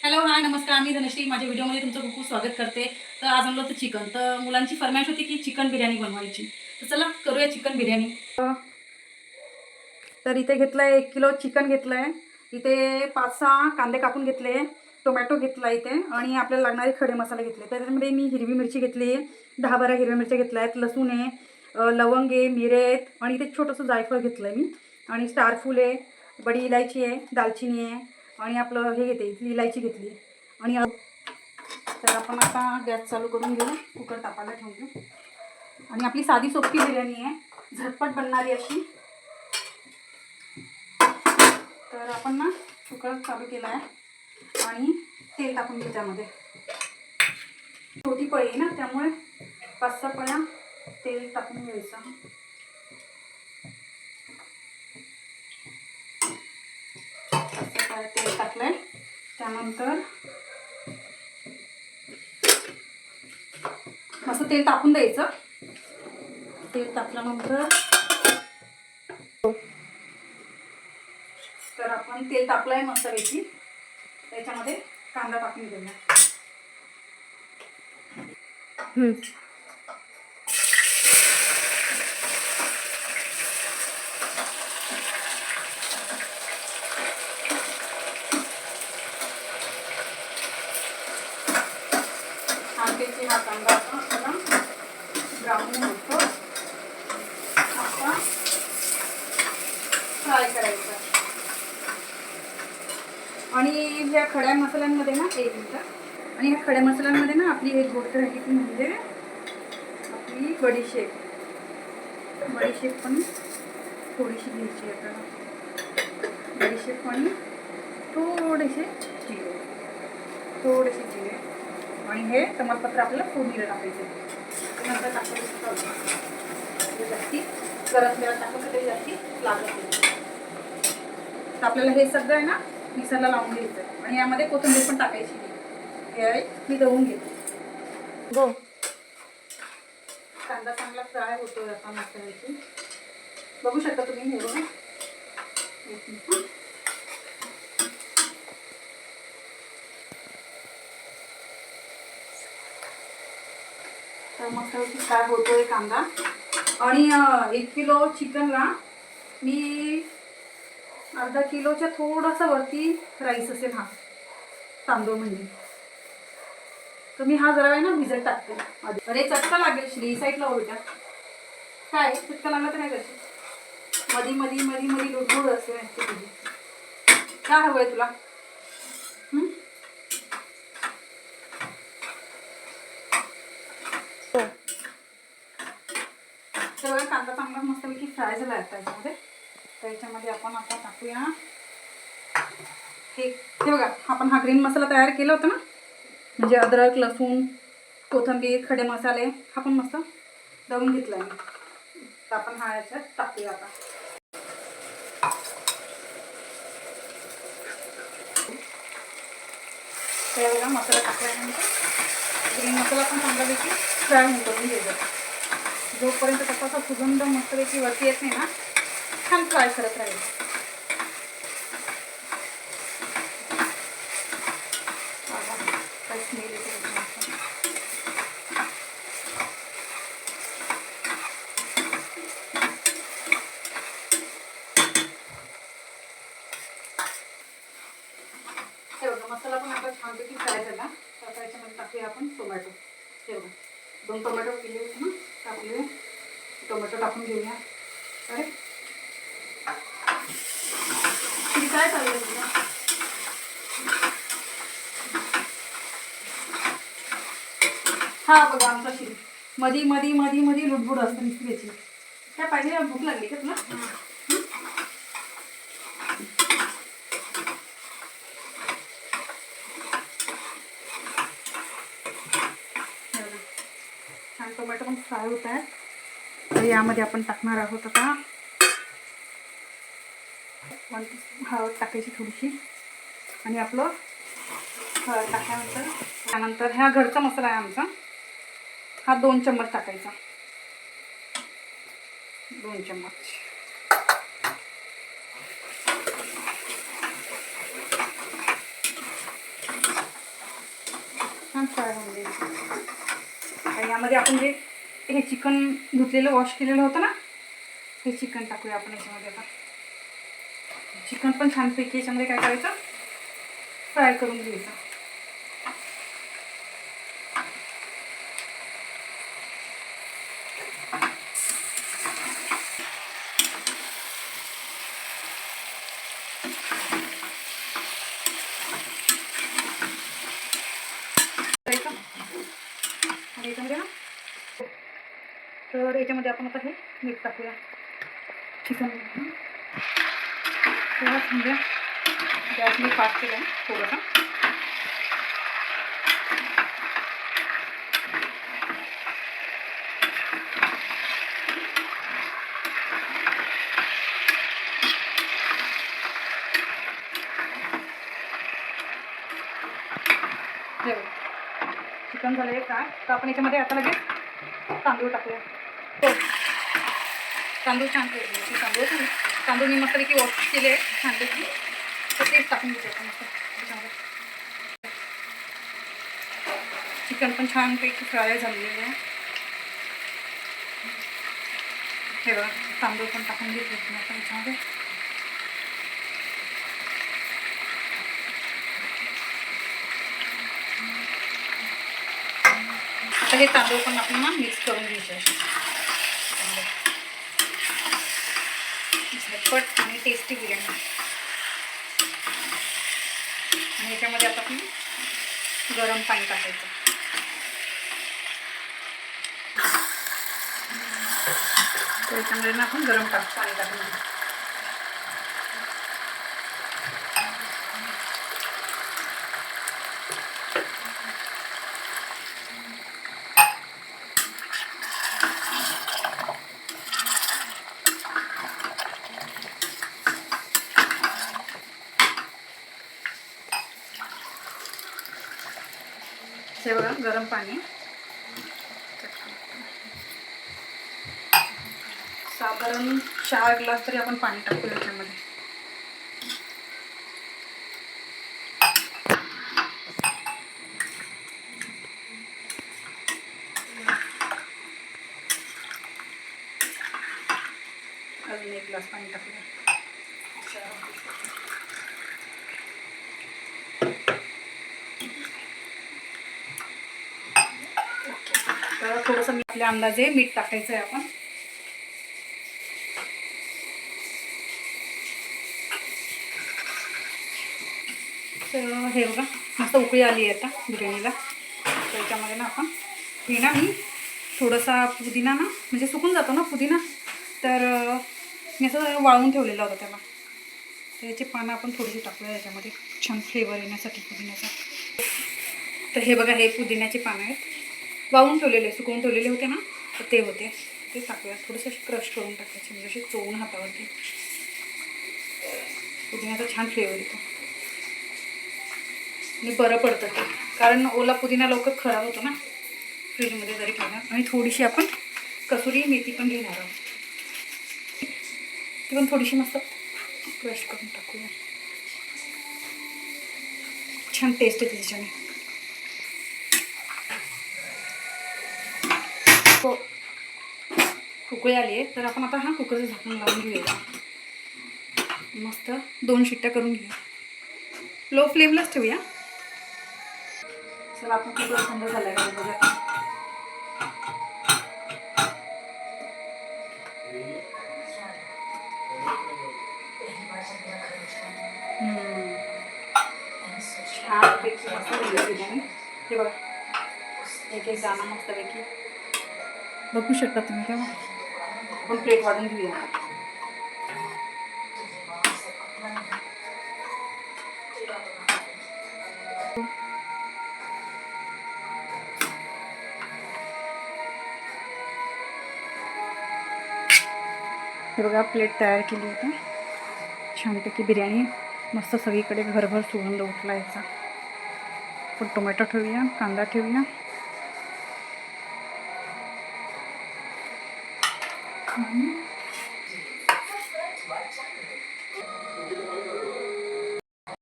Hello hi नमस्कार, मी धनश्री. माझ्या व्हिडिओमध्ये तुमचं खूप खूप स्वागत करते. तर आज आणलं होतं चिकन. तर मुलांची फरमाईश होती की चिकन बिर्याणी बनवायची. तर चला करूया चिकन बिर्याणी. तर इथे घेतलं आहे 1 किलो चिकन घेतलं आहे. इथे 5-6 कांदे कापून घेतले, टोमॅटो घेतला इथे आणि आपल्याला लागणारे खडे मसाले घेतले. त्याच्यामध्ये मी हिरवी मिरची घेतली आहे, 10-12 हिरव्या मिरच्या घेतल्या आहेत, लसूण आहे, लवंग आहे, मिरे आहेत आणि इथे छोटंसं जायफळ घेतलं आहे मी आणि स्टारफूल आहे, बडी इलायची आहे, दालचिनी आहे आणि आपलं हे घेते इलायची घेतली आणि तर आपण आता गॅस चालू करून घेऊ, कुकर तापायला ठेवून घेऊ आणि आपली साधी सोपी बिर्याणी आहे, झटपट बनणारी अशी. तर आपण ना कुकर चालू केला आहे आणि तेल टाकून घेऊ. त्यामध्ये छोटी पळी आहे ना, त्यामुळे 5-6 पळ्या तेल टाकून घ्यायचं. तेल टाकलंय, त्यानंतर मस्त तेल टाकून द्यायचं. तेल टाकल्यानंतर तर आपण तेल टाकलंय मस्तपैकी, त्याच्यामध्ये कांदा टाकून घेऊया. आंब्याची हा कांदा आपण ब्राऊन होतो आता फ्राय करायचा. आणि ह्या खड्या मसाल्यांमध्ये ना 1 मिनिट, आणि ह्या खड्या मसाल्यांमध्ये ना आपली एक गोष्ट राहिली ती म्हणजे आपली बडीशेप. बडीशेप पण थोडीशी घ्यायची आपल्याला. बडीशेप आणि थोडेसे जिरे आणि हे तमालपत्र आपल्याला फोडणीला टाकायचे. नंतर टाकायचं जास्ती गरम तेलात टाकलं तरी जास्ती लागत नाही. तर आपल्याला हे सगळं आहे ना मिक्सरला लावून घ्यायचं आणि यामध्ये कोथिंबीर पण टाकायची. हे मी दळून घेते. गो कांदा चांगला फ्राय होतोय आता मसाल्याची, बघू शकता तुम्ही. हे बघा, तर मसाल्याची फ्राय होतोय कांदा. आणि 1 किलो चिकनला मी अर्धा किलोच्या थोडासा वरती राईस असेल, हा तांदूळ म्हणजे. तर मी हा जरा आहे ना भिजत टाकते आधी. अरे चटका लागेल श्री, साईडला हो बेटा. काय चटका लागला तर नाही करशील. मधी मधी मधी मधी लुडबुड असते तुझी. काय हवं आहे तुला? तर कांदा चांगला मस्तपैकी फ्राय झाला आहे त्याच्यामध्ये. त्याच्यामध्ये आपण आता टाकूया हे बघा, आपण हा ग्रीन मसाला तयार केला होता ना, म्हणजे अद्रक, लसूण, कोथिंबीर, खडे मसाले, हा पण मस्त दळून घेतला आहे. तर आपण हा याच्यात टाकूया आता. हे बघा, मसाला टाकल्यानंतर ग्रीन मसाला पण चांगल्यापैकी फ्राय करून घ्यायचा. जोपर्यंत त्याचा सुगंध मस्तपैकी वरती येत नाही ना, छान फ्राय करत राहील. मसाला पण आपला छानपैकी फ्राय झाला. तर त्याच्यामध्ये टाकूया आपण टोमॅटो. हे बघा, 2 टोमॅटो केले होते ना, टाकले. टोमॅटो टाकून घेऊया. अरे काय चाललंय तुला? हा बघा आमचा शिरी मधी मधी मधी मधी लुडबुड असतं निसल्याची. काय पाहिजे? भूक लागली का तुला? छान टोमॅटो पण फ्राय होत आहे. तर यामध्ये आपण टाकणार आहोत आता हळद टाकायची थोडीशी, आणि आपलं हळद टाकल्यानंतर त्यानंतर ह्या घरचा मसाला आहे आमचा, हा 2 चम्मच टाकायचा. 2 चम्मच. यामध्ये आपण जे हे चिकन धुतलेलं वॉश केलेलं होतं ना, हे चिकन टाकूया आपण याच्यामध्ये. आता चिकन पण छानपैकी याच्यामध्ये काय करायचं, फ्राय करून घ्यायचं. आणि याच्यामध्ये ना, तर याच्यामध्ये आपण आता हे मीठ टाकूया चिकन. थोडा थांबूया, गॅस मी फास्ट केला आहे थोडंसं. चिकन झालं आहे फ्राय, तर आपण याच्यामध्ये आता लगेच तांदूळ टाकूया. हो, तांदूळ छान केले. तांदूळ मी मस्तपैकी वॉश केले आहे छानपैकी, तर तेच टाकून घेते आपण मस्त त्याच्यामध्ये. चिकन पण छानपैकी फ्राय झालेलं आहे. हे बघा, तांदूळ पण टाकून घेतले आपण आता याच्यामध्ये. आता हे तांदूळ पण आपण ना मिक्स करून घ्यायचे. झटपट आणि टेस्टी बिर्याणी. आणि याच्यामध्ये आता आपण गरम पाणी टाकायचं. तर याच्यामध्ये ना आपण गरम पाणी टाकून हे बघा गरम पाणी. साधारण 4 ग्लास तरी आपण पाणी टाकू याच्यामध्ये. अजून 1 ग्लास पाणी टाकूया. तर थोडंसं मी आपल्या अंदाजे मीठ टाकायचं आहे आपण. तर हे बघा मस्त उकळी आली आहे आता बिर्याणीला. तर याच्यामध्ये ना आपण हे ना मी थोडासा पुदिना ना, म्हणजे सुकून जातो ना पुदिना, तर मी असं वाळवून ठेवलेला होता त्याला. तर याची पानं आपण थोडीशी टाकूया याच्यामध्ये, छान फ्लेवर येण्यासाठी पुदिन्याचा. तर हे बघा, हे पुदिन्याचे पानं आहेत, वाळवून ठेवलेले, सुकवून ठेवलेले होते ना, तर ते होते, ते टाकूया. थोडंसं क्रश करून टाकायचे, म्हणजे असे चोळून हातावरती. पुदिन्याचा छान फ्लेवर येतो आणि बरं पडतं ते, कारण ओला पुदिना लवकर खराब होतो ना फ्रीजमध्ये जरी ठेवला. आणि थोडीशी आपण कसुरी मेथी पण घेणार आहोत, ती पण थोडीशी मस्त क्रश करून टाकूया. छान टेस्ट येते त्याच्याने. हो, उकळी आली आहे, तर आपण आता हा कुकरचं झाकण लावून घेऊया. मस्त 2 शिट्ट्या करून घेऊया, लो फ्लेमलाच ठेवूया. चला आपण कुकर थंड झाला आहे बघूया. छानपैकी मस्त बिर्याणी. हे बघा, एक एक दाणा मस्तपैकी बघू शकता तुम्ही. तेव्हा आपण प्लेट वाढून घेऊया. हे बघा, प्लेट तयार केली होती. छानपैकी बिर्याणी मस्त सगळीकडे घरभर सुगंध उठला याचा. आपण टोमॅटो ठेवूया, कांदा ठेवूया.